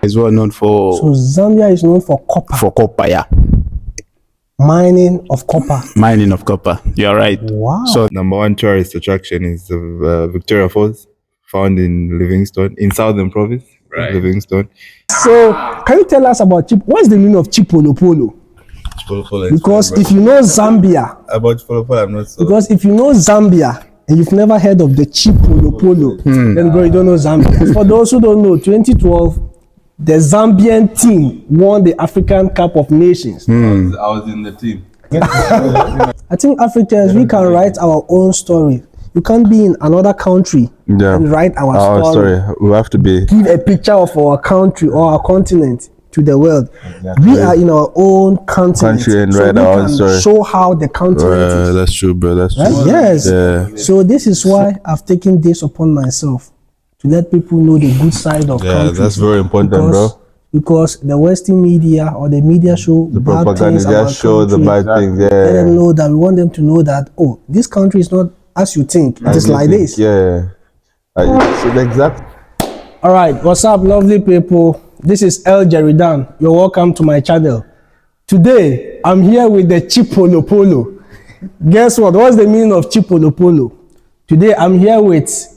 It's well known for. So Zambia is known for copper. For copper, yeah. Mining of copper. Mining of copper. You're right. Wow. So Number one tourist attraction is the Victoria Falls, found in Livingstone, in Southern Province, right. Livingstone. So can you tell us about what's the meaning of Chipolopolo? Because if you know Zambia, about Chipolopolo, I'm not so. Because if you know Zambia and you've never heard of the Chipolopolo, then bro, you don't know Zambia. For those who don't know, 2012, the Zambian team won the African Cup of Nations. I was in the team. I think Africans, we can write our own story. You can't be in another country and write our story. We have to be. Give a picture of our country or our continent to the world. We are in our own continent. And so write our own story. Show how the continent is. That's true, bro. That's true. Right? Yes. Yeah. So this is why I've taken this upon myself to let people know the good side of countries. That's very important, bro. Because the Western media or the media show The bad propaganda things about just show the country. bad things. Let them know that we want them to know that, oh, this country is not as you think. It is like this. Yeah. Exactly. All right, what's up, lovely people? This is El Jeridan. You're welcome to my channel. Today, I'm here with the Chipolopolo. Guess what? What's the meaning of Chipolopolo? Today, I'm here with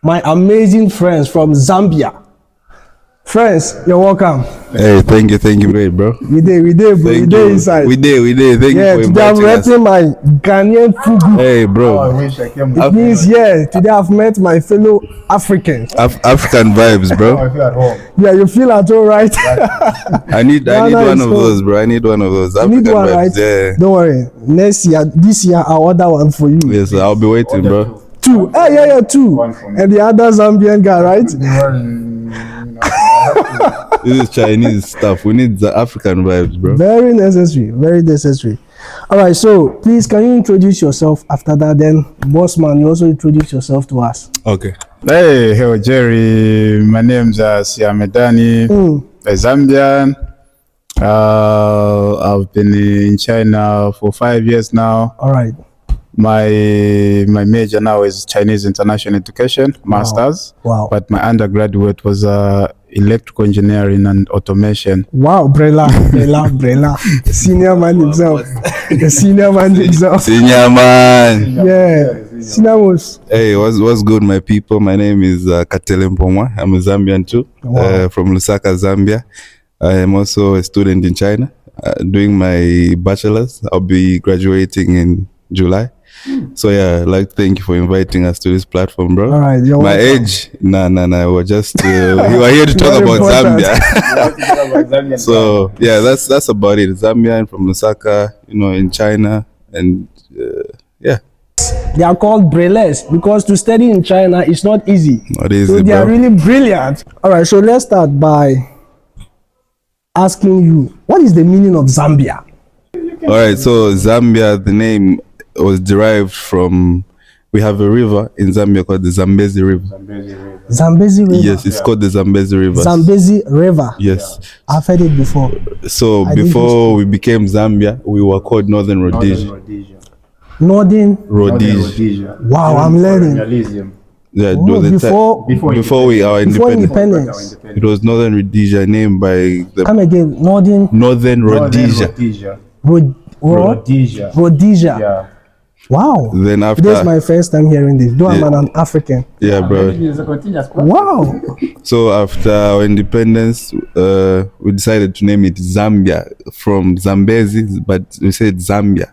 my amazing friends from Zambia. Friends, you're welcome. Hey, thank you, great, bro. We did, bro. We did inside. We did. Thank you for today I'm inviting us. repping my Ghanaian fugu. Hey, bro. It means, today I've met my fellow Africans. African vibes, bro. I feel at home. Yeah, you feel at all, right? I need one of those, bro. I need one of those. You need one, vibes, right? Yeah. Don't worry. This year, I'll order one for you. Yes, I'll be waiting, bro. Two. Yeah, two. One for me. And the other Zambian guy, right? This is Chinese stuff. We need the African vibes, bro. Very necessary. Very necessary. All right. So please, can you introduce yourself? After that, then, boss man, you also introduce yourself to us. Okay. Hey, Jerry. My name's Siamedani. A Zambian. I've been in China for 5 years now. All right. My major now is Chinese International Education, Masters. Wow. But my undergraduate was electrical engineering and automation. Wow, Brella. The senior man himself. The senior man himself. Senior man. Yeah. Senior was. Hey, what's good, my people? My name is Katele Mpomwa. I'm a Zambian too, from Lusaka, Zambia. I am also a student in China, doing my bachelor's. I'll be graduating in July. So yeah, I'd like to thank you for inviting us to this platform, bro. All right, my age, nah. We're just we were here to talk about Zambia. So yeah, that's about it. Zambian from Lusaka, in China, and yeah. They are called Brelers because to study in China is not easy. Not easy, so they bro. are really brilliant. All right, so let's start by asking you, what is the meaning of Zambia? All right, so Zambia, the name was derived from, we have a river in Zambia called the Zambezi River. Zambezi River? Yes, it's called the Zambezi River. Zambezi River? Yes. I've heard it before. So before we became Zambia, we were called Northern Rhodesia. Northern Rhodesia. Wow, I'm learning. Yeah, Before our independence. It was Northern Rhodesia, named by the Come again, Northern Rhodesia. Rhodesia. Yeah. Wow. Then after, this is my first time hearing this. Though I'm an African. Yeah, bro. Wow. So after our independence, we decided to name it Zambia from Zambezi, but we said Zambia.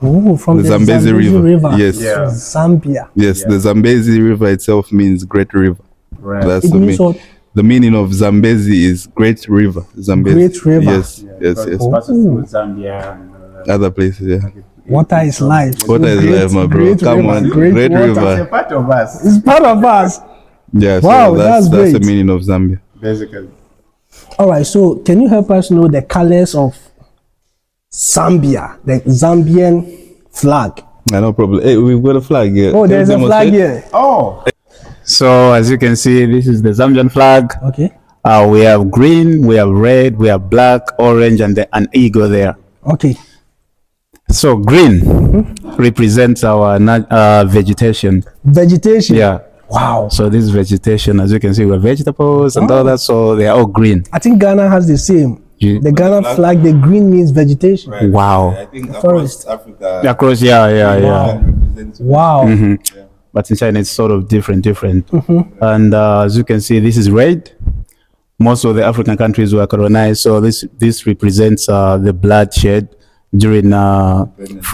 Oh, from the Zambezi River. Yes. Yeah. Zambia. Yes, the Zambezi River itself means great river. Right. That's It means what? The meaning of Zambezi is great river. Zambezi. Great river. Yes, yes. Zambia and Other places, yeah. Water is life. Water is life, my bro. Come on, great it's river. a part of us, It's part of us. Yeah, Wow, so that's that's the great. meaning of Zambia. basically. All right, so can you help us know the colors of Zambia, the Zambian flag? No problem. Hey, we've got a flag here. Oh, there's a Can you flag demonstrate? here. Oh, So as you can see, this is the Zambian flag. Okay. We have green, we have red, we have black, orange, and an eagle there. Okay. So green represents our vegetation. Vegetation. Yeah. Wow. So this vegetation, as you can see, we're vegetables and all that. So they are all green. I think Ghana has the same. The Ghana flag, the green means vegetation. Right. Wow. I think across forest. Africa. Across, yeah. Wow. But in China, it's sort of different. And as you can see, this is red. Most of the African countries were colonized, so this represents the bloodshed during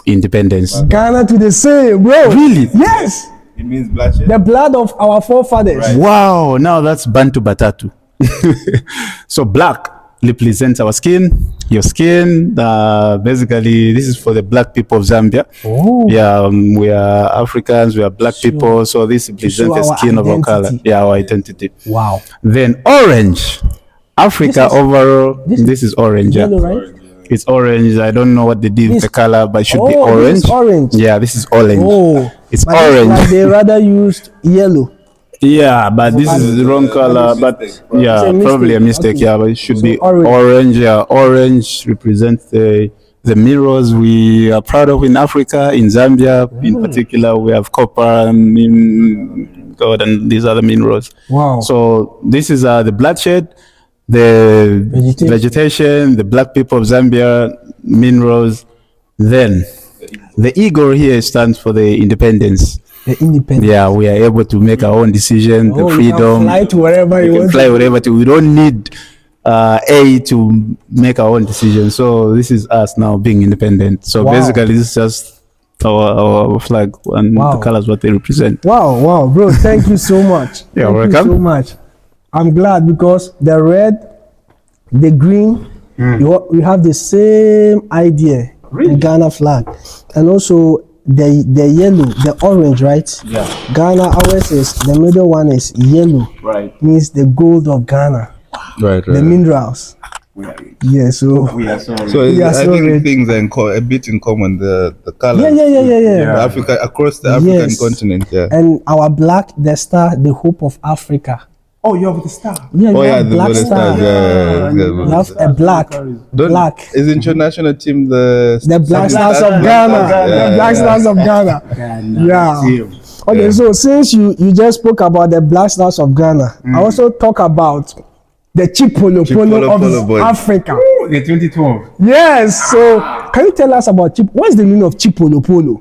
independence. Ghana to the same, bro. Really? Yes. It means bloodshed. The blood of our forefathers. Right. Wow, now that's Bantu Batatu. So black represents our skin, your skin. Basically, this is for the black people of Zambia. Oh. Yeah, we are Africans, we are black people, so this represents the our skin of our color. identity. Yeah, our identity. Wow. Then orange. Africa overall, this is orange. Yeah. Yellow, right? It's orange. I don't know what they did with the color, but it should be This orange. is orange. Yeah, this is orange. Oh. It's But this orange. flag, they rather used yellow. Yeah, but this is the wrong color. But yeah, It's a probably a mistake. mistake. Okay. Yeah, but it should So be orange. orange. Yeah, orange represents the minerals we are proud of in Africa, in Zambia in particular. We have copper and gold and these other minerals. Wow. So this is the bloodshed, the vegetation, the black people of Zambia, minerals. Then the eagle here stands for the independence. The independent. Yeah, we are able to make our own decision, the You can freedom. fly to wherever you We can want. fly wherever we don't need to make our own decision. So this is us now being independent. So Wow. basically, this is just our flag and Wow. the colors what they represent. Wow, bro. Thank you so much. You're Thank welcome. you so much. I'm glad because the red, the green, we have the same idea. The Ghana flag. And also the yellow, the orange, right? Yeah. Ghana always is the middle one is yellow. Right. Means the gold of Ghana. Right. The minerals. Yeah, so We are so So Yeah, I so think red. things are a bit in common. The colors. yeah. Africa across the African Yes. continent. Yeah. And our black, the star, the hope of Africa. Oh, you have the star. Yeah, Oh we yeah, have the black Golden star. Stars. Yeah. We have a black. Black. Is international team the Black Stars of Ghana. The Black Stars of Ghana. Yeah. Okay, so since you just spoke about the Black Stars of Ghana, I also talk about the Chipolo Polo of boys. Africa. The 2012. Yes. So can you tell us about What is the meaning of Chipolo Polo?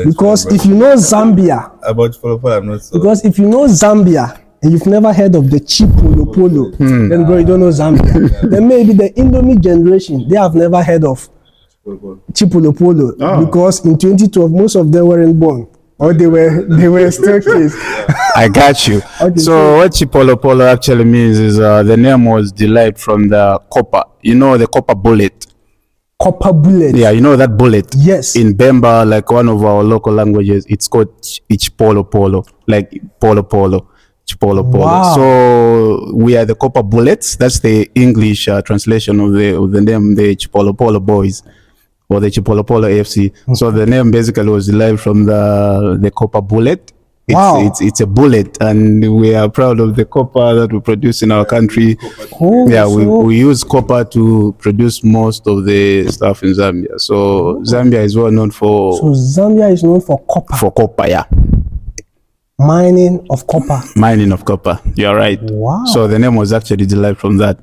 Because if you know Zambia, about Chipolo, I'm not so. because if you know Zambia and you've never heard of the Chipolo Polo, then bro, you don't know Zambia. Then maybe the Indomie generation, they have never heard of Chipolo Polo because in 2012 most of them weren't born or they were still kids. I got you. Okay, So what Chipolo Polo actually means is the name was derived from the copper. You know the copper bullet. Copper bullet. Yeah, you know that bullet. Yes. In Bemba, like one of our local languages, it's called Chipolo Polo, like Polo Polo. Chipolo Polo. Wow. So we are the copper bullets. That's the English translation of the name, the Chipolo Polo boys, or the Chipolo Polo AFC. So the name basically was derived from the copper bullet. It's a bullet, and we are proud of the copper that we produce in our country. We use copper to produce most of the stuff in Zambia. So Zambia is well known for. So Zambia is known for copper. For copper, yeah. Mining of copper. Mining of copper. You're right. Wow. So the name was actually derived from that.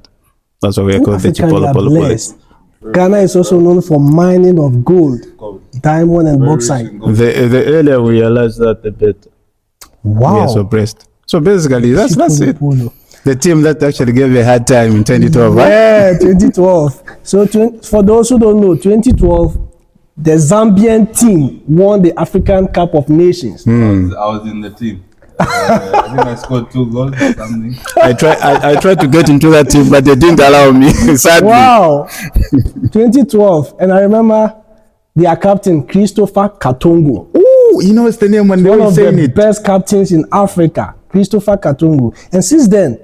That's why we are called the Africa, we Chipolo are Polo blessed. Ghana is also known for mining of gold, diamond, and bauxite. The earlier we realized that, the better. Wow. We are so blessed. So basically, that's it. Polo. The team that actually gave a hard time in 2012, right? Yeah, 2012. So for those who don't know, 2012, the Zambian team won the African Cup of Nations. I was in the team. I think I scored 2 goals or something. I tried to get into that team, but they didn't allow me. Sadly. Wow. 2012. And I remember their captain, Christopher Katongo. Ooh, you know what's the name when they One were of saying the it? best captains in Africa, Christopher Katongo. And since then,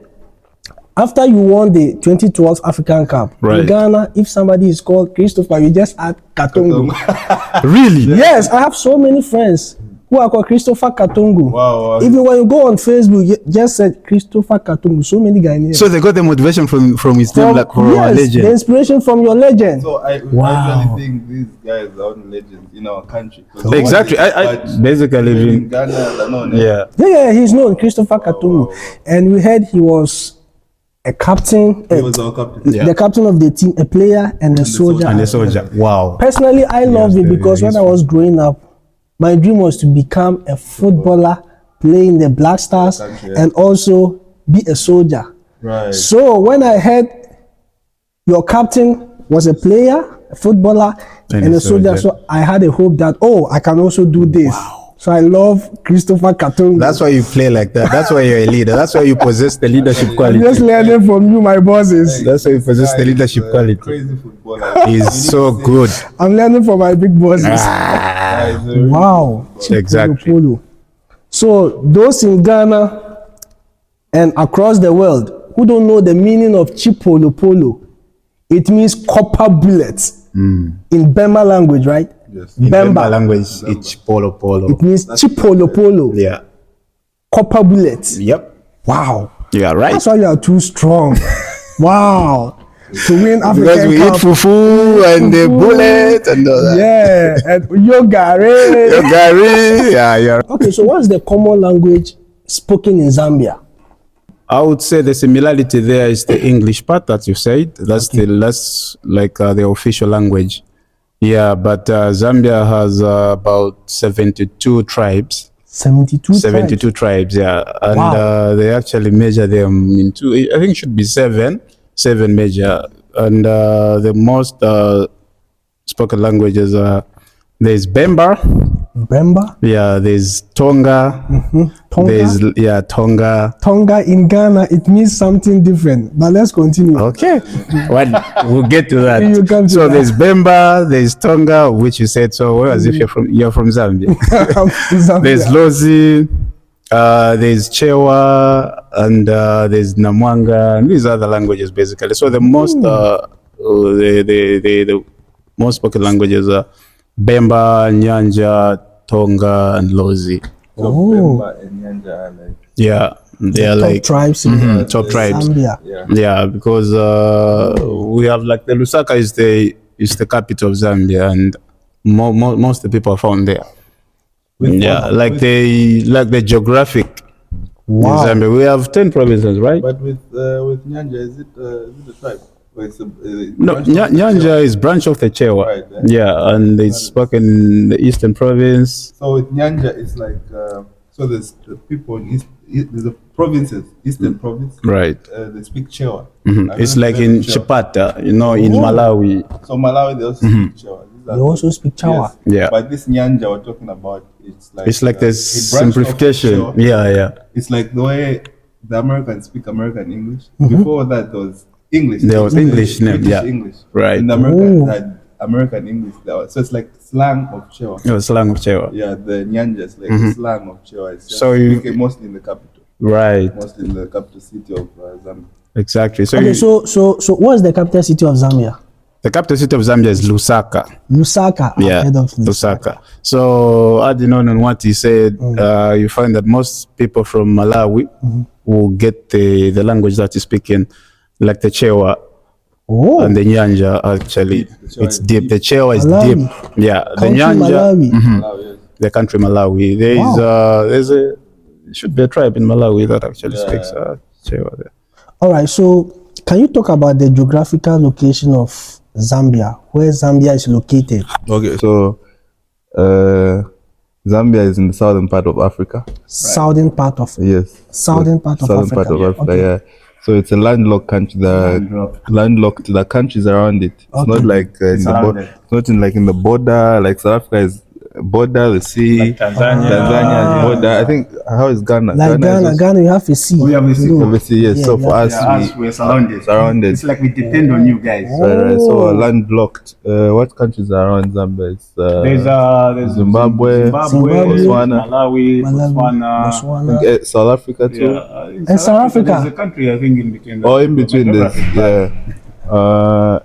after you won the 2012 African Cup, Right. in Ghana, if somebody is called Christopher, you just add Katongo. Really? Yes, I have so many friends who are called Christopher Katongo. Wow. Even when you go on Facebook, just said Christopher Katongo. So many Ghanaians. So they got the motivation from his name, like from our yes, legend. the inspiration from your legend. So I Wow. really think these guys are legends in our country. Exactly. I basically in Ghana, they're known. Yeah, he's known, Christopher Katongo. And we heard he was a captain, He was our captain. Yeah. the captain of the team, a player and a soldier. And the soldier. Wow. Personally, I loved it because when I was growing up, my dream was to become a footballer, play in the Black Stars, and also be a soldier. Right. So when I heard your captain was a player, a footballer, and a soldier, so I had a hope that, I can also do this. So I love Christopher Katongo. That's why you play like that. That's why you're a leader. That's why you possess the leadership I'm quality. just learning from you, my bosses. That's why you possess the leadership quality. Crazy footballer. He's so good. I'm learning from my big bosses. Wow. Exactly. Polo. So those in Ghana and across the world who don't know the meaning of Chipolo Polo, it means copper bullets in Bemba language, right? Yes. In Bemba Bemba. language, it's polo polo. It means Chipolo Polo, Yeah. copper bullets. Yep. Wow. You are right. That's why you are too strong. Wow. To win African Because we eat Cup. fufu and the bullet and all that. Yeah, and yogare. Yo, Gary. Yeah, yeah. Okay, so what's the common language spoken in Zambia? I would say the similarity there is the English part that you said. That's the official language. Yeah, but Zambia has about 72 tribes. 72 tribes, yeah. And Wow. they actually measure them into, I think it should be seven major. And the most spoken languages are, there's Bemba, Bemba, yeah, there's Tonga, Tonga. there's, Tonga. Tonga in Ghana, it means something different. But let's continue. Okay, well, we'll get to that. You come to So that. there's Bemba, there's Tonga, which you said, so as if you're from Zambia. Zambia. There's Lozi, there's Chewa, and there's Namwanga, and these are the languages basically. So the most the most spoken languages are Bemba, Nyanja, Tonga, and Lozi. So Bemba and Nyanja are like, Yeah, they are top like tribes in top tribes. Zambia. Yeah, because we have like the Lusaka is the capital of Zambia, and most of the people are found there. Like the geographic. Wow. In Zambia, we have 10 provinces, right? but with Nyanja, is it a tribe? Or it's No, Nyanja is branch of the Chewa. Right, Yeah, and it's spoken in the Eastern Province. So with Nyanja, it's like so there's the people in there's the provinces, Eastern Province. Right. They speak Chewa. It's like in Chipata, in Malawi. So Malawi, they also speak Chewa. These are They also speak Chawa. Yes. Yeah. But this Nyanja we're talking about, It's like the a branch of simplification. Chewa. Yeah. It's like the way the Americans speak American English. Before that, there was English. There was English name, British yeah. English. Right. And the Americans had American English. So it's like slang of Chewa. It was slang of Chewa. Yeah, the Nyanja is like the slang of Chewa. It's just So you- speaking mostly in the capital, Right. mostly in the capital city of Zambia. Exactly. So, Okay, so what's the capital city of Zambia? the capital city of Zambia is Lusaka. Lusaka. I've Yeah, heard of Lusaka. So adding on what he said, you find that most people from Malawi will get the language that he's speaking, like the Chewa Oh, and the Nyanja. Actually, it's deep. The Chewa is Malawi. deep. Yeah, the country Nyanja, Malawi. Malawi, yes. the country Malawi. There's a should be a tribe in Malawi that actually speaks Chewa there. All right, so can you talk about the geographical location of Zambia, where Zambia is located? Okay, so Zambia is in the southern part of Africa. Southern part of Yes. Southern part of southern Africa. part of Africa, Okay. yeah. So it's a landlocked country. Landlocked. The countries around it. It's Okay. not like in the border. It's not in like in the border. Like South Africa is border, the sea. Like Tanzania. Tanzania is border. I think how is Ghana? Like is Ghana, also- Ghana, you have a sea. We have a sea. No. Obviously, yes. Yeah, So for yeah. us, we're surrounded. surrounded. It's like we depend on you guys. Right. So landlocked. What countries are around Zambia? It's There's Zimbabwe, Botswana. Malawi, Botswana. South Africa too. Yeah, And South Africa? There's a country I think in between. Or in between this, yeah.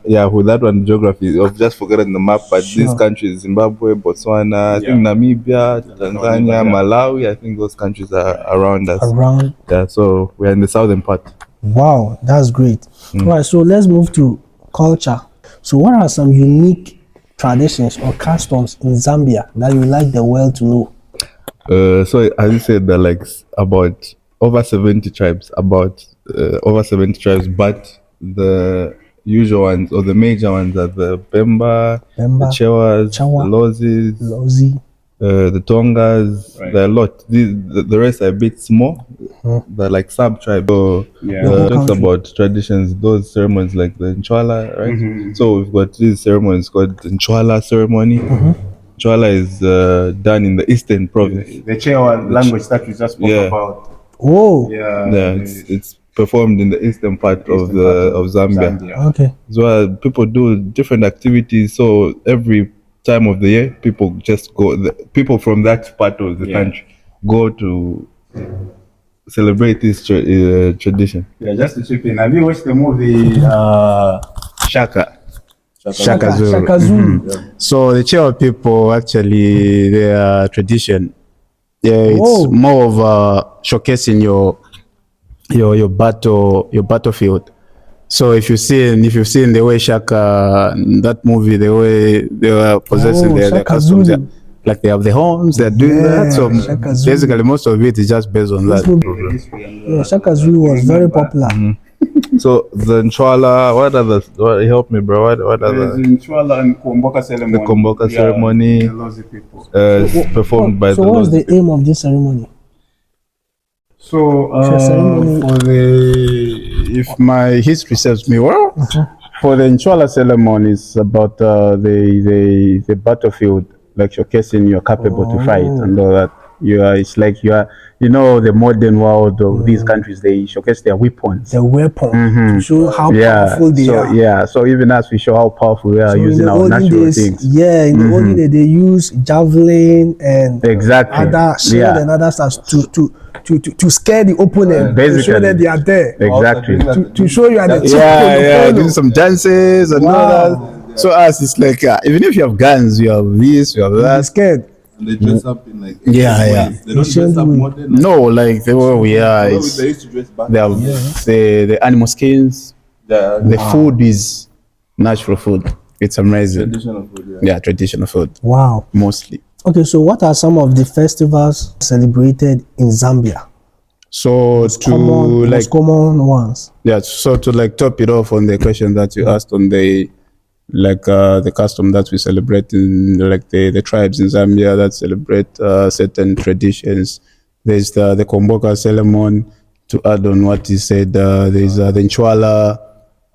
Yeah, with that one, geography, I've just forgotten the map, but these countries, Zimbabwe, Botswana, I think Namibia, Tanzania, Malawi, I think those countries are around us. Around. Yeah, so we're in the southern part. Wow, that's great. All right, so let's move to culture. So what are some unique traditions or customs in Zambia that you like the world to know? So as you said, there are like about over 70 tribes, but the usual ones or the major ones are the Bemba, the Chewas, Chawa, the Lozis, Lozi. the Tongas. There are a lot. The rest are a bit small. They're like sub-tribes. So talks about traditions, those ceremonies like the Nchwala, right? So we've got these ceremonies called the Nchwala ceremony. Nchwala is done in the eastern province. The Chewa language that we just spoke about. Oh, Yeah, it's performed in the eastern part of Zambia. okay. So people do different activities. So every time of the year, people just go. People from that part of the country go to celebrate this tradition. Yeah, just to chip in. Have you watched the movie Shaka? Shaka Zulu. Shaka Zulu. So the Chewa people actually their tradition, it's more of showcasing your battlefield. So if you've seen the way Shaka that movie, the way they were possessing their customs, like they have the horns, they're doing that. So basically, most of it is just based on that. Yeah, Shaka Zulu was very popular. So the Nchwala, help me, bro. What are the Nchwala and Komboka ceremony? The Komboka ceremony, the Lozi people. performed by the So what was Lozi the aim of this ceremony? So if my history serves me well, for the Nchwala ceremony, it's about the battlefield, like showcasing you're capable to fight and all that. It's like the modern world of these countries, they showcase their weapons. The weapon to show how powerful they are. Yeah, so even as we show how powerful we are using our natural things. Yeah, in the olden days they use javelin and other shield and other stuff to scare the opponent, to show that they are there. Exactly. To show you are the do some dances and all that. So us, it's like even if you have guns, you have this, you have that. You're scared. And they dress up in like They don't dress up modern. No, like the way we are. They used to dress back. They have the animal skins. The food is natural food. It's amazing. Traditional food. Yeah, traditional food. Wow. Mostly. Okay, so what are some of the festivals celebrated in Zambia? So Most common ones. Yeah, so to like top it off on the question that you asked on the custom that we celebrate in the tribes in Zambia that celebrate certain traditions. There's the Komboka ceremony. To add on what he said, there's the Nchwala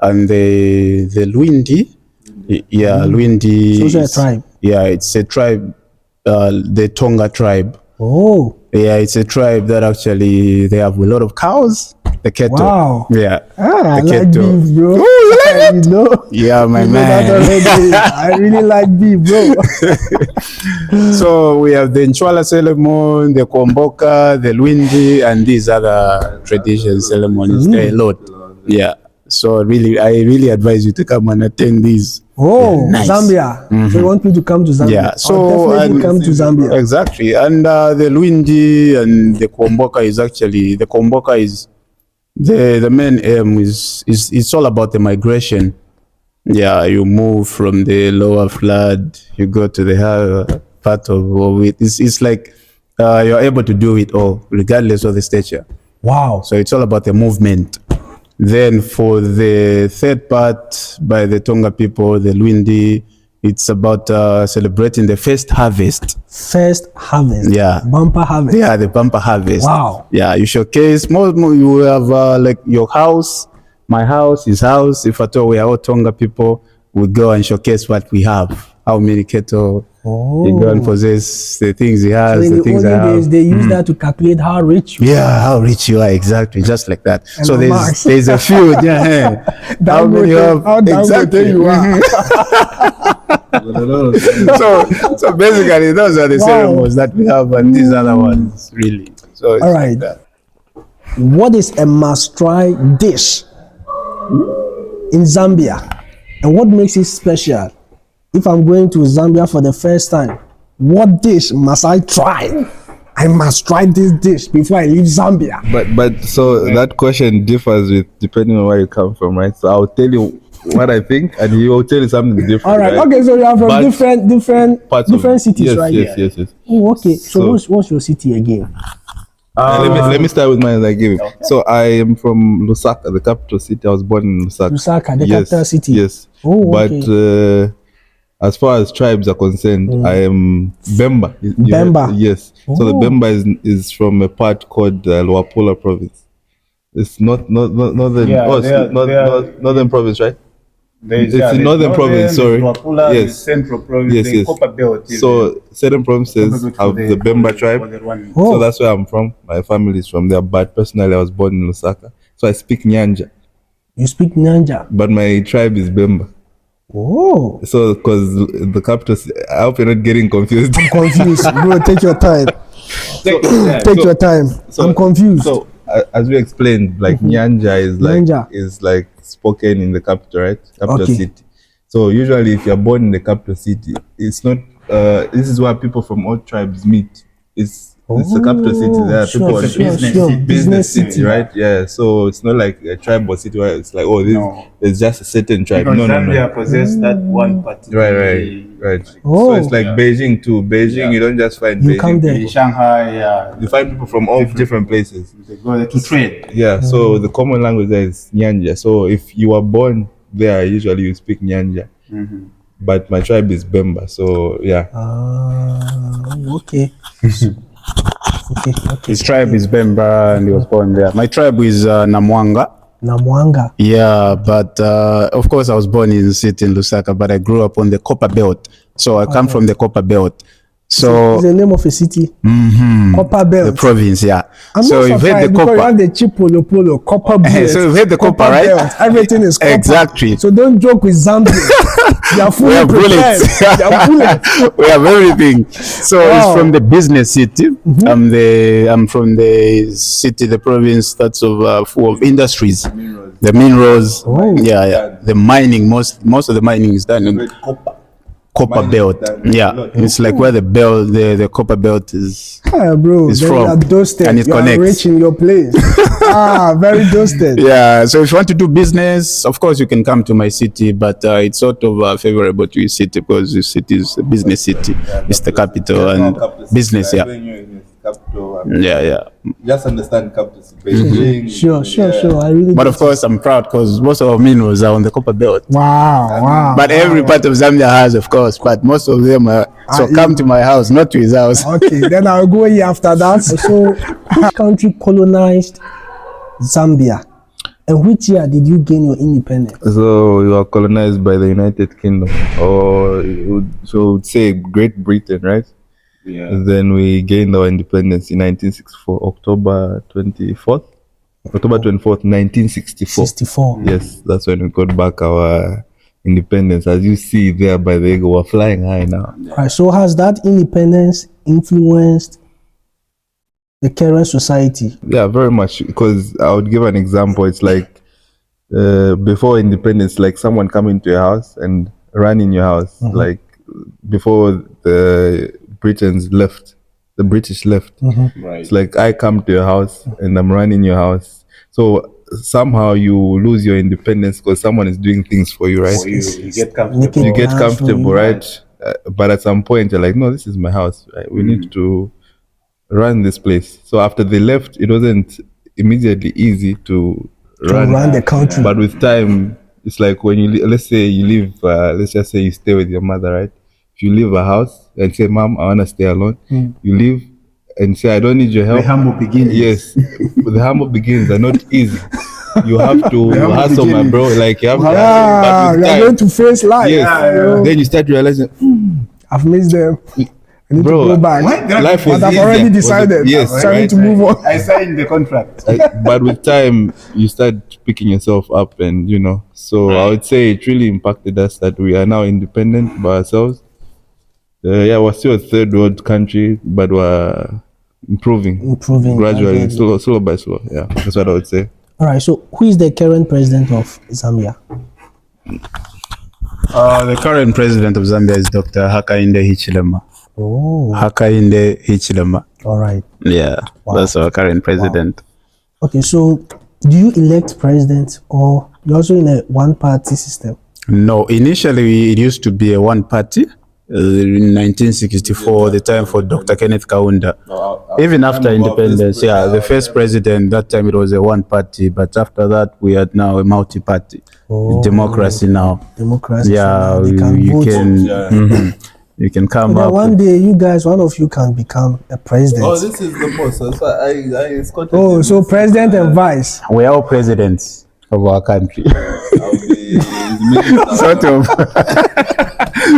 and the Lwindi. Yeah, Lwindi. So it's a tribe. Yeah, it's a tribe, the Tonga tribe. Oh. Yeah, it's a tribe that actually they have a lot of cows. The cattle. Wow. Yeah. I like beef, bro. Oh, you like it? Yeah, my man. I really like beef, bro. So we have the Nchwala ceremony, the Komboka, the Lwindi, and these other tradition ceremonies. There are a lot. Yeah. So I really advise you to come and attend these. Oh, nice. Zambia. So you want me to come to Zambia? Yeah. So I'll definitely come to Zambia. Exactly. And the Lwindi and the Komboka is the main aim is it's all about the migration. Yeah, you move from the lower flood, you go to the higher part of it. It's like you're able to do it all, regardless of the stature. Wow. So it's all about the movement. Then for the third part by the Tonga people, the Lwindi, it's about celebrating the first harvest. First harvest. Yeah. Bumper harvest. Yeah, the bumper harvest. Wow. Yeah, you showcase more you have like your house, my house, his house. If at all we are all Tonga people, we go and showcase what we have. How many cattle you go and possess, the things he has, So the things I have. days, they use that to calculate how rich you are. Yeah, how rich you are, exactly, just like that. And so on there's a few, yeah. How many you have? How Exactly. you are. So basically, those are the ceremonies that we have, and these other ones, really. So it's All right. like that. What is a must-try dish in Zambia, and what makes it special? If I'm going to Zambia for the first time, what dish must I try? I must try this dish before I leave Zambia. But so that question differs with depending on where you come from, right? So I'll tell you what I think, and he will tell you something different. All right. Right? Okay. So you are from But different cities, yes, right? Yes. Oh, okay. So, So- what's your city again? let me start with mine as I give it. So I am from Lusaka, the capital city. I was born in Lusaka. Lusaka, the capital city. Yes. Oh, But okay. as far as tribes are concerned, I am Bemba. Bemba. Yes. So the Oh. Bemba is from a part called Luapula province. It's not northern. Yeah, Oh, it's they are- not, they are- not northern province, right? There's, It's in northern province, sorry. Luapula, Yes. the central province, Yes, the yes. Copper Belt. So certain provinces have the Bemba tribe. Oh. So that's where I'm from. My family is from there. But personally, I was born in Lusaka. So I speak Nyanja. You speak Nyanja. But my tribe is Bemba. Oh, So, because the capital, I hope you're not getting confused. confused, bro. Take your time. Take your time. I'm confused. So, as we explained, like Nyanja Nyanja. is like spoken in the capital, right? Capital Okay. city. So usually, if you're born in the capital city, it's not. This is where people from all tribes meet. It's the capital city. There are people on business city, right? Yeah. So it's not like a tribe or city where it's like, oh, there's just a certain tribe. Because No. Zambia possess that one particular. Right. Oh. So it's like Beijing too. Beijing, you don't just find You Beijing. come there. In Shanghai, yeah. You find people from all different places. They go there to trade. Yeah. So the common language there is Nyanja. So if you were born there, usually you speak Nyanja. But my tribe is Bemba. So yeah. Okay. Okay. His tribe is Bemba and he was born there. My tribe is Namwanga. Namwanga. Yeah, but of course I was born in the city in Lusaka, but I grew up on the Copper Belt. So I come from the Copper Belt. So It's the name of a city. Copper the Belt. province, yeah. I'm So not you've heard surprised the because you copper. have the cheap polo, copper belt. So you've heard the copper, right? Belt. Everything is copper. Exactly. So don't joke with Zambia. They are We fully have prepared. bullets. They are bullets. We have everything. So Wow. it's from the business city. I'm from the city, the province that's full of industries. The minerals. Oh. Yeah. The mining. Most of the mining is done in copper Mining belt. is done. Yeah, it's like where the copper belt is. Bro, It's then from. you are dusted. And it you connects. are rich in your place. Very dusted. Yeah, so if you want to do business, of course you can come to my city, but it's sort of favorable to your city because your city is a business city. It's the capital and business. Yeah. Yeah. Just understand capital city. Beijing. Sure. I really. But of course, I'm proud because most of our minerals are on the copper belt. Wow. But every part of Zambia has, of course, but most of them are. So come to my house, not to his house. Okay, then I'll go here after that. So, which country colonized Zambia? And which year did you gain your independence? So we were colonized by the United Kingdom, or so would say Great Britain, right? Yeah. Then we gained our independence in 1964, October 24th, 1964. 64. Yes, that's when we got back our independence. As you see there by the eagle, we're flying high now. Right, so has that independence influenced the current society? Yeah, very much. Because I would give an example. It's like before independence, like someone coming to your house and running your house. Like before the British left. Right. It's like I come to your house and I'm running your house. So somehow you lose your independence because someone is doing things for you, right? For you get comfortable. Make it You get Plans for comfortable, you. right? But at some point you're like, no, this is my house. Right? We need to run this place. So after they left, it wasn't immediately easy to run the country. But with time, it's like when let's say you live, let's just say you stay with your mother, right? If you leave a house and say, Mom, I want to stay alone, you leave and say, I don't need your help. The humble beginnings. Yes, the humble beginnings are not easy. You have to humble hustle, my beginnings. bro. Like you have to you but with are time, going to face life. yes, then you start realizing, I've missed them. I need bro, to go back. life was But I've easier. already decided. Yes, I'm trying right? to move on. I signed the contract. But with time you start picking yourself up, and so I would say it really impacted us that we are now independent by ourselves. We're still a third world country, but we're improving gradually, slow by slow. Yeah, that's what I would say. All right, so who is the current president of Zambia? The current president of Zambia is Dr. Hakainde Hichilema. Oh, Hakainde Hichilema. all right. Yeah, that's our current president. Okay, so do you elect president or you're also in a one-party system? No, initially it used to be a one party. In 1964, the time for Dr. Kenneth Kaunda. Even after independence, the first president, that time it was a one party, but after that we are now a multi-party democracy now. Democracy. Yeah, so they you vote. can you can come Then up. one day, one of you can become a president. Oh, this is the boss. So I escorted Oh, him. so president and vice. We are all presidents of our country. I'll be his minister. Sort of.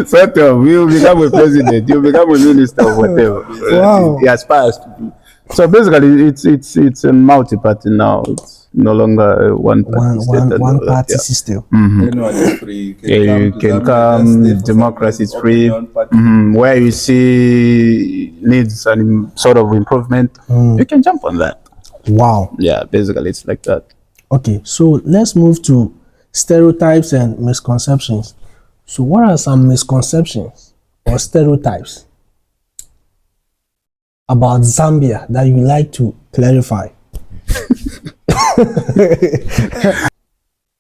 Sort of. You become a president. You become a minister or whatever. Wow. He aspires to be. So basically, it's a multi-party now. It's no longer a one-party One party system. Anyone is free. Yeah, you can come. Democracy is free. Where you see needs some sort of improvement, you can jump on that. Wow. Yeah, basically, it's like that. Okay, so let's move to stereotypes and misconceptions. So what are some misconceptions or stereotypes about Zambia that you like to clarify?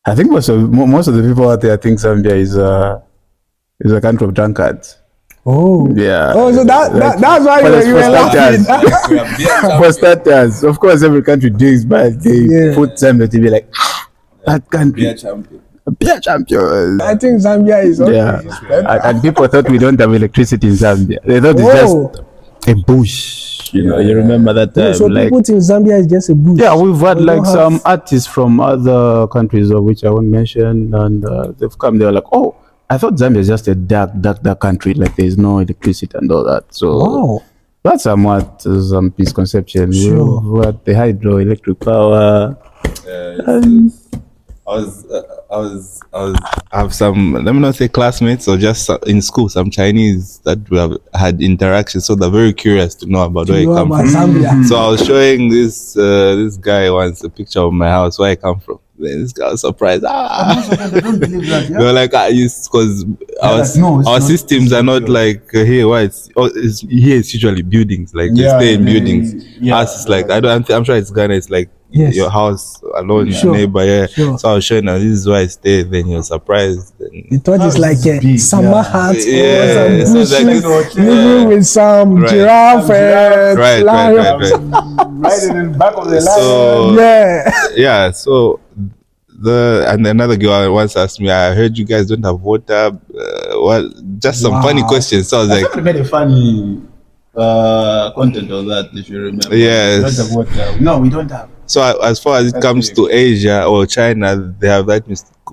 I think most of the people out there think Zambia is a country of drunkards. Oh. Yeah. Oh, so that's why you were laughing. For starters, of course, every country drinks, but they put Zambia to be like that country. Beer champion. Beer champion. I think Zambia is Yeah. And people thought we don't have electricity in Zambia. They thought it's just a bush. You remember that time? So people think Zambia is just a bush. Yeah, we've had We like don't have- some artists from other countries of which I won't mention, and they've come. They're like, "Oh, I thought Zambia is just a dark country. Like there's no electricity and all that." So Wow. that's somewhat some misconception. Sure. We've had the hydroelectric power. I have some, let me not say classmates or just in school, some Chinese that we have had interactions, so they're very curious to know about where I You know come about from. Zambia. So I was showing this guy once a picture of my house where I come from. Then this guy was surprised. They don't believe that. They were like, because our systems are not like here. Why here it's usually buildings, like you stay in buildings. Us is like I'm sure it's Ghana. It's like Yes. your house alone, Sure. neighbor. Yeah. Sure. So I was showing her this is where I stay. Then you're surprised. Then, They thought it's like a summer hat Yeah, or so some it's bush, like living with some Right. giraffe and right. lion. Right in the back of the line. So Yeah. so and another girl once asked me, I heard you guys don't have water. Just some funny questions. So I was like, Somebody made a funny content on that, if you remember. Yes. We don't have water. No, we don't have. so as far as it comes to Asia or China, they have that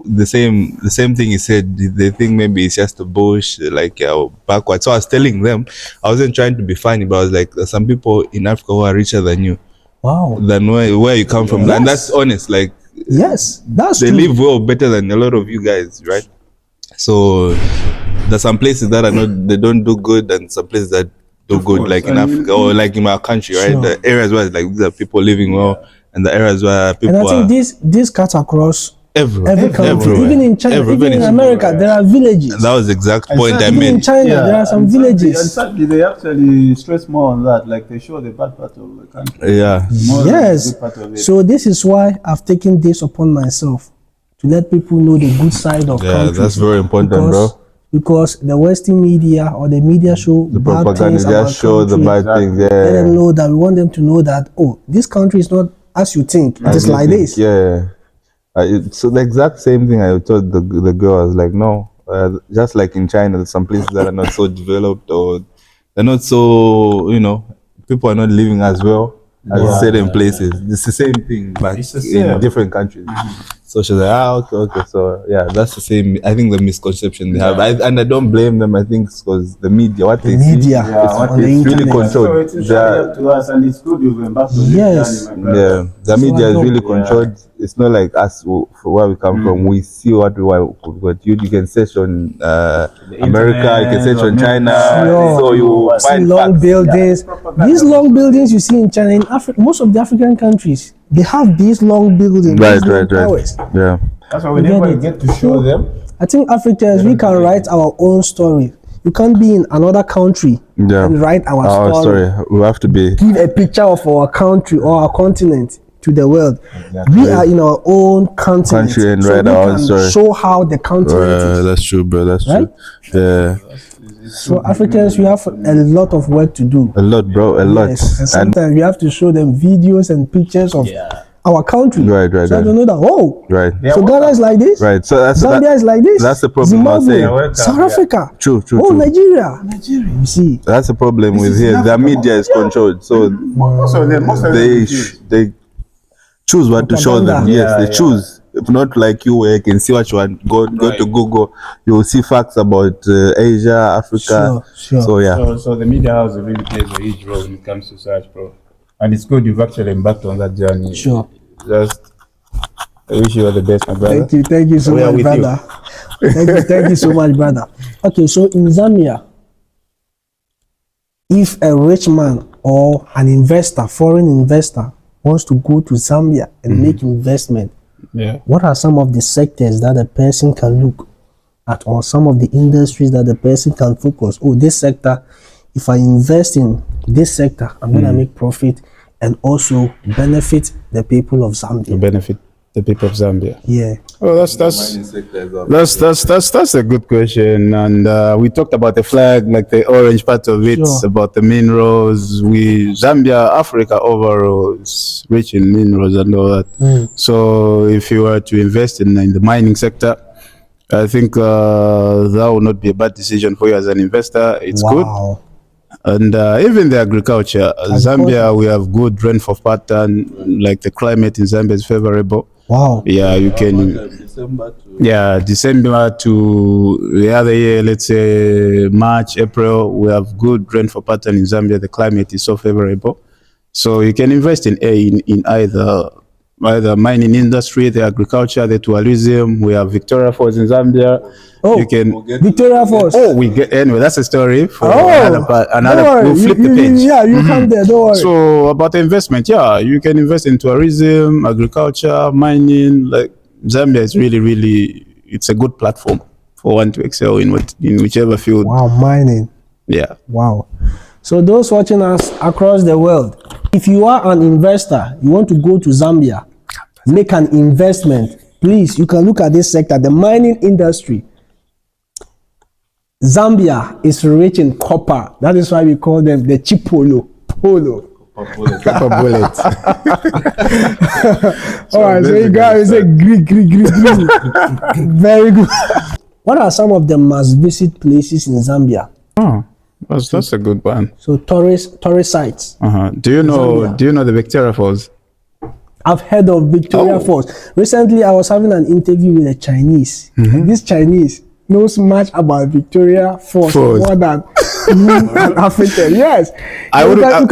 the same thing he said. They think maybe it's just a bush, like backward. So I was telling them, I wasn't trying to be funny, but I was like, there's some people in Africa who are richer than you, Wow. than where you come from, and that's honest. Like Yes, that's they true. live well, better than a lot of you guys, right? So there's some places that they don't do good, and some places that do good, course. like in And Africa or like in my country, right? Sure. The areas where like these are people living well, and the areas where people And I think are this cuts across everywhere. every country. everywhere. Even in China, Everywhere. even in America, there are villages. That was the exact point I Even in made. China, there are some and villages. sadly, they actually stress more on that. Like they show the bad part of the country. Yeah. More than the Yes. good part of it. So this is why I've taken this upon myself to let people know the good side of Yeah, countries. that's very important, because, bro. Because the Western media or the media show The bad propaganda things about just show the country. bad things. Let them Yeah. know that we want them to know that this country is not as you think. It is like this. Yeah. So the exact same thing I told the girl. I was like, no, just like in China, there's some places that are not so developed, or they're not so, people are not living as well as certain places. It's the same thing, but It's the in same. different countries. So she's like, okay. So yeah, that's the same. I think the misconception they have, and I don't blame them. I think it's because the media, what they Media see, on the it's really internet. controlled. So it's entirely up to us, and it's good you've embarked on this Yes. journey, my brother. Yeah, the So media I is don't- really controlled. It's not like us for where we come from. We see what you can search on America, you can search on China, Sure. so you See find long facts. buildings. These long buildings you see in China, in Africa, most of the African countries, they have these long buildings. Right, these long right, right. towers. Yeah, That's why whenever you get to show them, I think Africans, we can write our own story. You can't be in another country and write our story. We have to be. Give a picture of our country or our continent to the world. We are in our own continent, Country and so write we our own can story. show how the continent is. That's true, bro. That's Right? true. Yeah, So Africans, we have a lot of work to do. a lot, bro. A lot. Yes, and sometimes we have to show them videos and pictures of our country. Right, So they know that, oh, Right. so Ghana is like this. Right. So Zambia is like this. that's the problem I was Zimbabwe, saying. South Africa. True. Oh, Nigeria. You see. That's the problem with here. The media is controlled, so Most of them they choose what to show them. Propaganda. Yes, they choose. If not like you, where you can see what you want. Go to Google. You will see facts about Asia, Africa. Sure. So yeah. So the media house really plays a huge role when it comes to search, bro. And it's good you've actually embarked on that journey. Sure. Just I wish you all the best, my brother. Thank you so We are much, with you. brother. Thank you so much, brother. Okay, so in Zambia, if a rich man or an investor, foreign investor, wants to go to Zambia and make investment, Yeah. what are some of the sectors that a person can look at, or some of the industries that the person can focus? Oh, this sector, if I invest in this sector, I'm gonna make profit and also benefit the people of To Zambia. benefit the people of Zambia. Yeah. Oh, that's a good question. And we talked about the flag, like the orange part of it, Sure. about the minerals. Zambia, Africa overall is rich in minerals and all that. So if you were to invest in the mining sector, I think that would not be a bad decision for you as an investor. It's good. Wow. And even the agriculture, Zambia, we have good rainfall pattern. Like the climate in Zambia is favorable. Wow. Yeah, you can. December to the other year, let's say March, April, we have good rainfall pattern in Zambia. The climate is so favorable, so you can invest in either mining industry, the agriculture, the tourism. We have Victoria Falls in Zambia. Oh, You can. Victoria Falls. We get anyway. That's a story for Oh, another part. don't Another. worry. We'll flip the page. Yeah, you come there. Don't worry. So about the investment, yeah, you can invest in tourism, agriculture, mining. Like Zambia is really, it's a good platform for one to excel in whichever field. Wow, mining. Yeah. Wow. So those watching us across the world, if you are an investor, you want to go to Zambia, make an investment, please, you can look at this sector, the mining industry. Zambia is rich in copper. That is why we call them the Chipolo. Copper bullet. All right, so you guys say Greek. Very good. What are some of the must-visit places in Zambia? Oh, that's a good one. So tourist sites. Do you know Zambia. the Victoria Falls? I've heard of Victoria Falls. Recently, I was having an interview with a Chinese. And this Chinese knows much about Victoria Falls more than an African. Yes, you can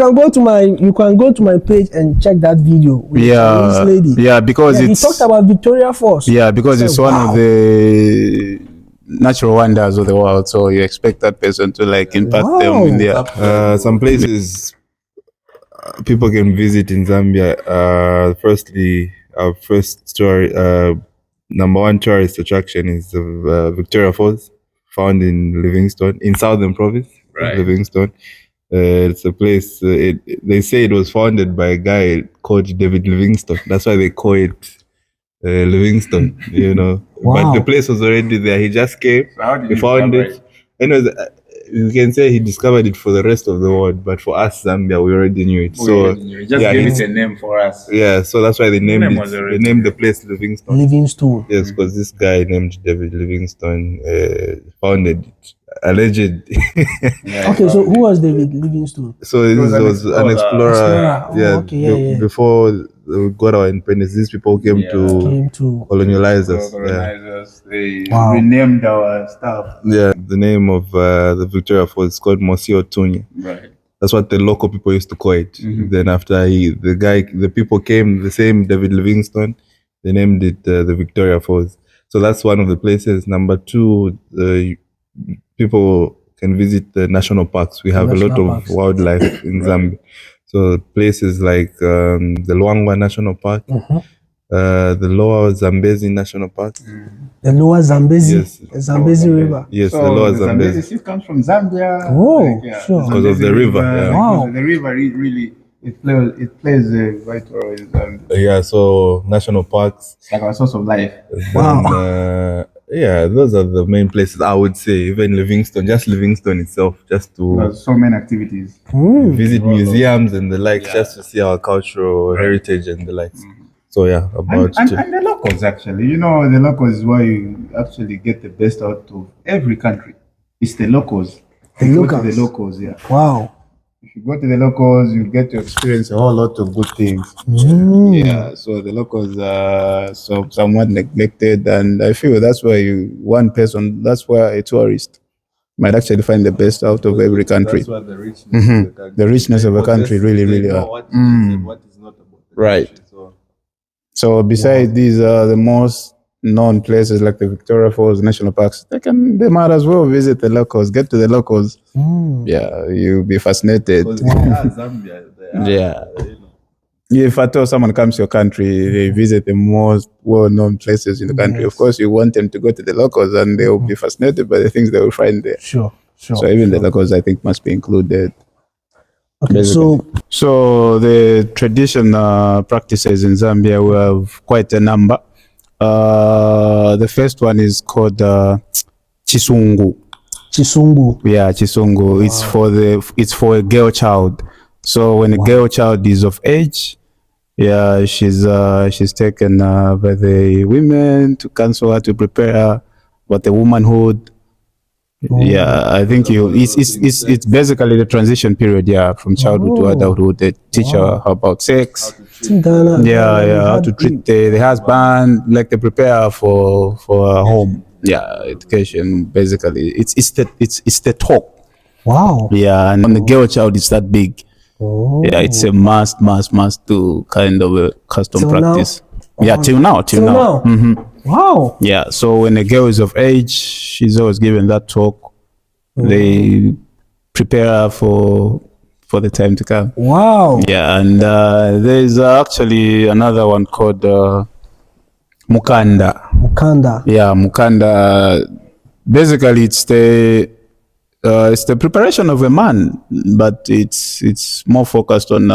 go to my page and check that video with the Chinese lady. Yeah, because he talked about Victoria Falls. Yeah, because it's one of the natural wonders of the world. So you expect that person to like impact them in their. Some places people can visit in Zambia. Firstly, our first story, number one tourist attraction is Victoria Falls, found in Livingstone, in Southern Province, Livingstone. It's a place. They say it was founded by a guy called David Livingstone. That's why they call it Livingstone. You know, but the place was already there. He just came. He found it. Anyways, you can say he discovered it for the rest of the world, but for us, Zambia, we already knew it. He just gave it a name for us. Yeah, so that's why they named it. They named the place Livingstone. Livingstone. Yes, because this guy named David Livingstone founded it. Alleged. Okay, so who was David Livingstone? So this was an explorer. Before we got our independence, these people came to colonize us. They renamed our stuff. Yeah, the name of the Victoria Falls is called Mosio Tunye. Right. That's what the local people used to call it. Then after the people came, the same David Livingstone, they named it the Victoria Falls. So that's one of the places. Number two, people can visit the national parks. We have a lot of wildlife in Zambia. So places like the Luangwa National Park, the Lower Zambezi National Park. The Lower Zambezi, Yes. the Zambezi River. Yes, So the Lower the Zambezi. Zambezi comes from Zambia. Oh, sure. the Because of the Zambezi river, yeah. Wow. The river really it plays a vital role in Zambia. Yeah, so national parks. It's like our source of life. Wow. And, yeah, those are the main places I would say. Even Livingstone, just Livingstone itself, just to There's so many activities. visit museums and the likes, just to see our cultural heritage and the likes. So yeah, about And the locals, actually. You know, the locals is why you actually get the best out of every country. It's the locals. The You go locals. to the locals, yeah. Wow. If you go to the locals, you get to experience a whole lot of good things. Yeah, so the locals are somewhat neglected, and I feel that's why that's where a tourist might actually find the best out of every country. That's what the richness of the country. The richness of a country really are. What is and what is not about the Right. country. So So besides these are the most known places like the Victoria Falls National Parks, they might as well visit the locals, get to the locals. Yeah, you'll be fascinated. because they are Zambia, they are, Yeah. you know. If at all someone comes to your country, they visit the most well-known places in the country. Yes. Of course, you want them to go to the locals, and they will be fascinated by the things they will find there. Sure. So even the locals, I think, must be included. Okay, So the traditional practices in Zambia, we have quite a number. The first one is called Chisungu. Chisungu. Yeah, Chisungu. It's for a girl child. So when a girl child is of age, yeah, she's taken by the women to counsel her, to prepare her for the womanhood. Yeah, I think it's basically the transition period, yeah, from childhood to adulthood. They teach her about sex. How to treat the husband, like they prepare her for her home. Yeah, education basically. It's the talk. Wow. Yeah, and on the girl child, it's that big. Yeah, it's a must to kind of a custom Till practice. now? Yeah, till now. Wow. Yeah, so when a girl is of age, she's always given that talk. They prepare her for the time to come. Wow. Yeah, and there's actually another one called Mukanda. Mukanda. Yeah, Mukanda. Basically, it's the preparation of a man, but it's more focused on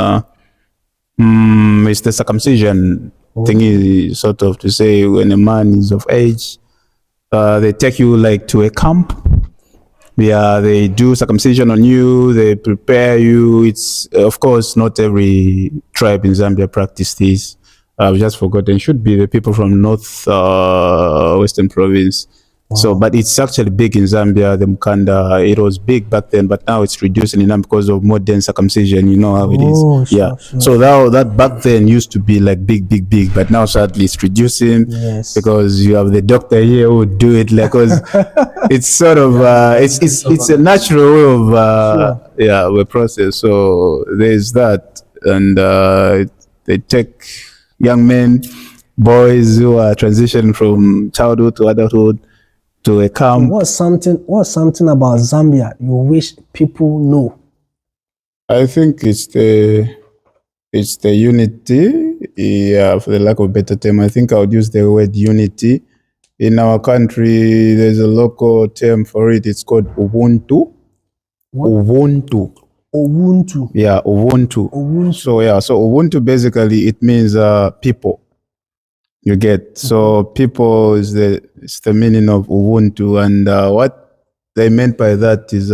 it's the circumcision thing, is sort of to say when a man is of age, they take you like to a camp. Yeah, they do circumcision on you, they prepare you. It's of course not every tribe in Zambia practice this. I've just forgotten. It should be the people from North Western Province. So, but it's actually big in Zambia, the Mukanda. It was big back then, but now it's reducing in because of modern circumcision. You know how it is. Sure. So that back then used to be like big, but now sadly it's reducing because you have the doctor here who would do it, like, because it's sort of it's a natural way of the process. So there's that, and they take young men, boys who are transitioning from childhood to adulthood to a camp. What's something about Zambia you wish people know? I think it's the unity. Yeah, for the lack of a better term, I think I would use the word unity. In our country, there's a local term for it. It's called Ubuntu. What? Ubuntu. Yeah, Ubuntu. So Ubuntu basically it means people. You get, so people is the meaning of Ubuntu, and what they meant by that is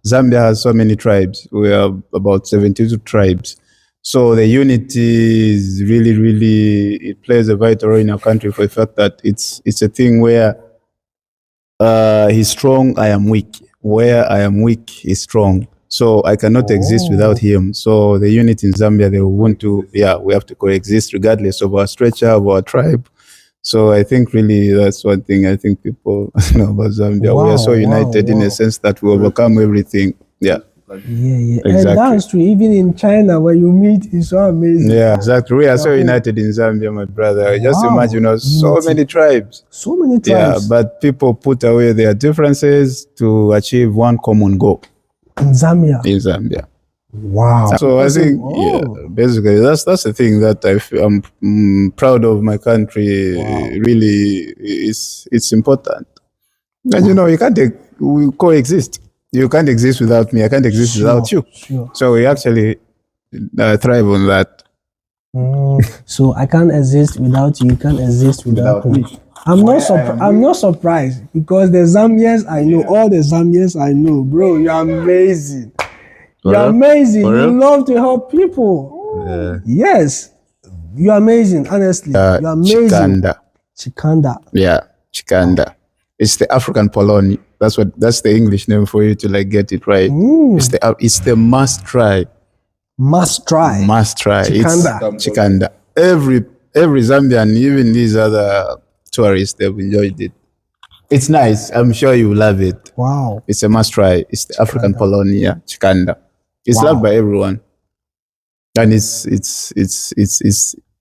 Zambia has so many tribes. We have about 72 tribes. So the unity is really it plays a vital role in our country for the fact that it's a thing where he's strong, I am weak. Where I am weak, he's strong. So I cannot exist without him. So the unity in Zambia, they want to, we have to coexist regardless of our structure, of our tribe. So I think really that's one thing I think people know about Zambia. We are so united in a sense that we overcome everything. Yeah. Exactly. Exactly. And that's true. Even in China, when you meet, it's so amazing. Yeah, exactly. We are so united in Zambia, my brother. Just imagine, so many tribes. So many tribes. Yeah, but people put away their differences to achieve one common goal. In Zambia. Wow. So I think, yeah, basically, that's the thing that I'm proud of my country. Really, it's important. And you can't we coexist. You can't exist without me. I can't exist without you. Sure. So we actually thrive on that. So I can't exist without you. You can't exist without me. I'm not surprised because the Zambians I know, all the Zambians I know, bro, you're amazing. You're amazing. For You real? love to help people. Yeah. Yes, you're amazing. Honestly, you're amazing. Chikanda. Yeah, Chikanda. It's the African Polony. That's the English name for you to like get it right. It's the must try. Must try. Must try. Chikanda. It's Chikanda. Every Zambian, even these other tourists, they've enjoyed it. It's nice. I'm sure you love it. Wow. It's a must try. It's the African Polony, yeah, Chikanda. It's loved by everyone. And it's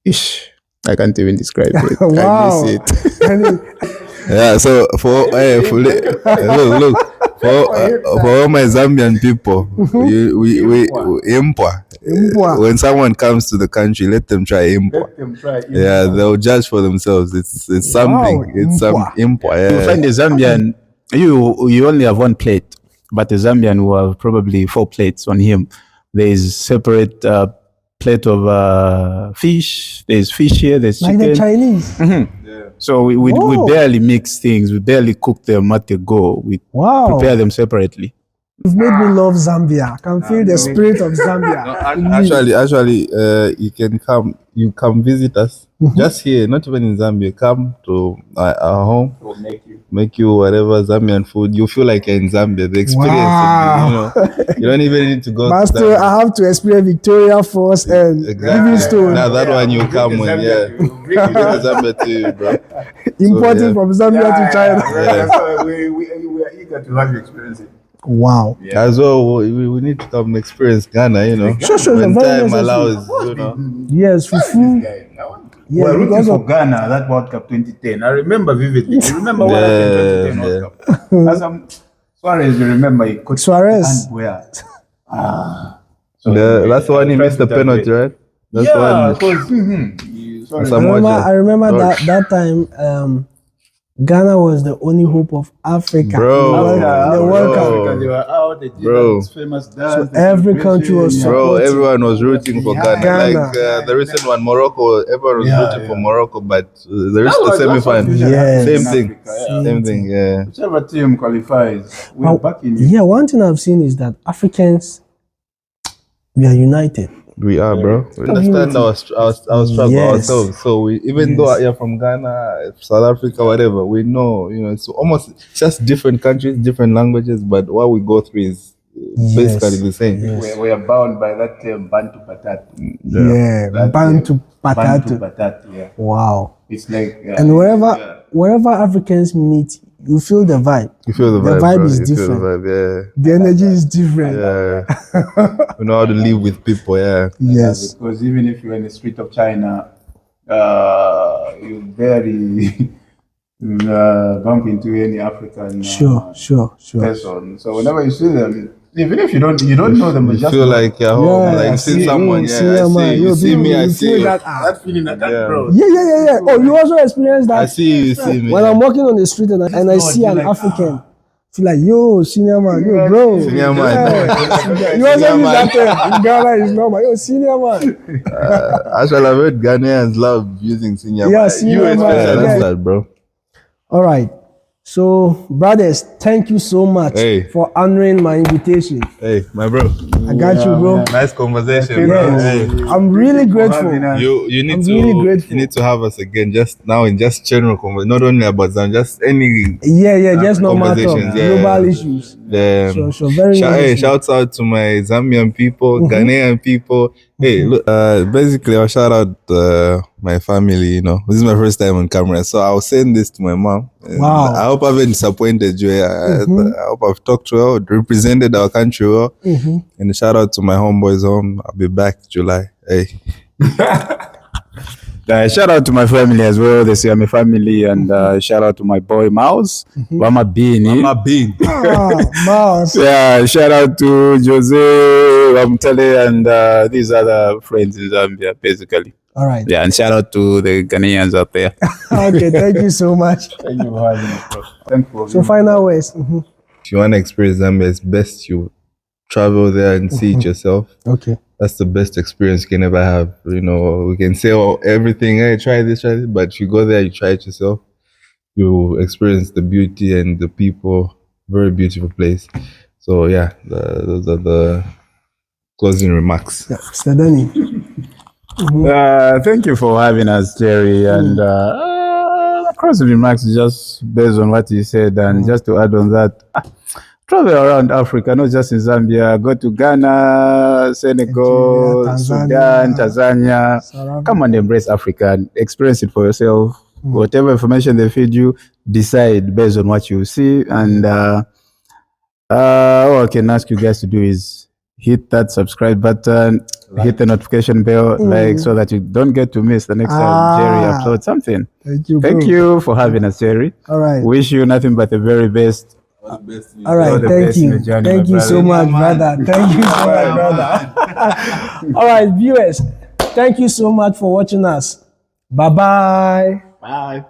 ish. I can't even describe it. Wow. I miss it. Yeah, so for look for all my Zambian people, we impwa. When someone comes to the country, let them try impwa. Yeah, they'll judge for themselves. It's something. It's some impwa. Yeah. You find a Zambian, you only have one plate, but a Zambian will have probably 4 plates on him. There is separate plate of fish. There's fish here. There's Like chicken. the Chinese. So we barely mix things. We barely cook them at the go. We prepare them separately. You've made me love Zambia. I can feel the spirit of Zambia. Actually, you come visit us just here, not even in Zambia. Come to our home. Will make you whatever Zambian food. You feel like you're in Zambia. The experience, you don't even need to go. Master, to I have to experience Victoria Falls and Livingstone. Now that one you come when, bring Zambia to you, bro. Importing from Zambia to China. We are eager to have you experience it. Wow. Yeah. As well, we need to come experience Ghana, Sure, when very time necessary. allows, Yes, fufu. Yeah, we're rooting for Ghana, that World Cup 2010. I remember vividly. You remember what happened in 2010 World Cup? As Suarez, you remember, he could Suarez. So that's the one he missed the penalty, right? That's I remember that time Ghana was the only hope of Africa. Bro, the World Cup. They were out, they did Bro. famous dance. So every country was Bro, everyone was rooting for Ghana. Ghana. Like the recent one, Morocco, everyone was rooting for Morocco, but they reached the That's what semi-final. usually happens Same in thing. Africa, Same thing, yeah. Whichever team qualifies, we're back in. Yeah, one thing I've seen is that Africans, we are united. We are, bro. We understand our struggle ourselves. So even though you're from Ghana, South Africa, whatever, we know, it's almost just different countries, different languages, but what we go through is basically the same. We are bound by that term, Bantu Patatu. Yeah, Bantu Patatu, yeah. Wow. It's like... and wherever Africans meet, you feel the vibe. You feel the vibe. The vibe bro. is You feel different. the vibe, yeah. The energy is different. Yeah. We know how to live with people, yeah. Yes. Because even if you're in the street of China, you barely bump into any African Sure. person. So whenever you see them, even if you don't know them, You just feel like you're home, Yeah, like I see see someone, you, yeah. see a man. You You see me, I you see feel you. that feeling that, Yeah. bro. Yeah. Oh, you also experience that. I see you, you see me. When I'm walking on the street and I see an African, feel like, yo, senior man, yo, bro. Senior man. You also use that term. In Ghana, it's normal. Yo, senior man. Actually, I've heard Ghanaians love using senior Yeah, man. senior You man, especially, yeah. that, bro. All right. So, brothers, thank you so much for honoring my invitation. Hey, my bro. I got you, bro. Nice conversation, Yes. bro. Hey. I'm really grateful. You need I'm to really grateful. you need to have us again just now in just general conversation, not only about Zambia, just any Yeah, just normal talk, conversations, global issues. Sure, very Hey, interesting. shouts out to my Zambian people, Ghanaian people. Hey, look, basically I'll shout out my family, This is my first time on camera, so I'll send this to my mom. Wow. I hope I haven't disappointed you. I hope I've talked to her, represented our country well. And shout out to my homeboys home. I'll be back July. Hey. Shout out to my family as well. They say I'm a family, and shout out to my boy Mouse, Mama Beanie. Mama Bean. Mouse. Yeah, shout out to Jose, Ramtale, and these other friends in Zambia, basically. All right. Yeah, and shout out to the Ghanaians out there. Okay, thank you so much. Thank you for having me, bro. Thank you. So final words. If you want to experience Zambia, it's best you travel there and see it yourself. Okay. That's the best experience you can ever have. You know, we can say everything, hey, try this, but if you go there, you try it yourself, you experience the beauty and the people. Very beautiful place. So yeah, those are the closing remarks. Yeah, Mr. Danny. Thank you for having us, Jerry. And closing remarks just based on what you said, and just to add on that, travel around Africa, not just in Zambia. Go to Ghana, Senegal, Nigeria, Sudan, Tanzania. Come and embrace Africa and experience it for yourself. Whatever information they feed you, decide based on what you see. And all I can ask you guys to do is hit that subscribe button, hit the notification bell, so that you don't get to miss the next time Jerry uploads something. Thank you for having us, Jerry. All right. Wish you nothing but the very best. All right, thank you. Journey, Thank you so much, brother. brother. Thank you so much, brother. All right, viewers, thank you so much for watching us. Bye-bye. Bye.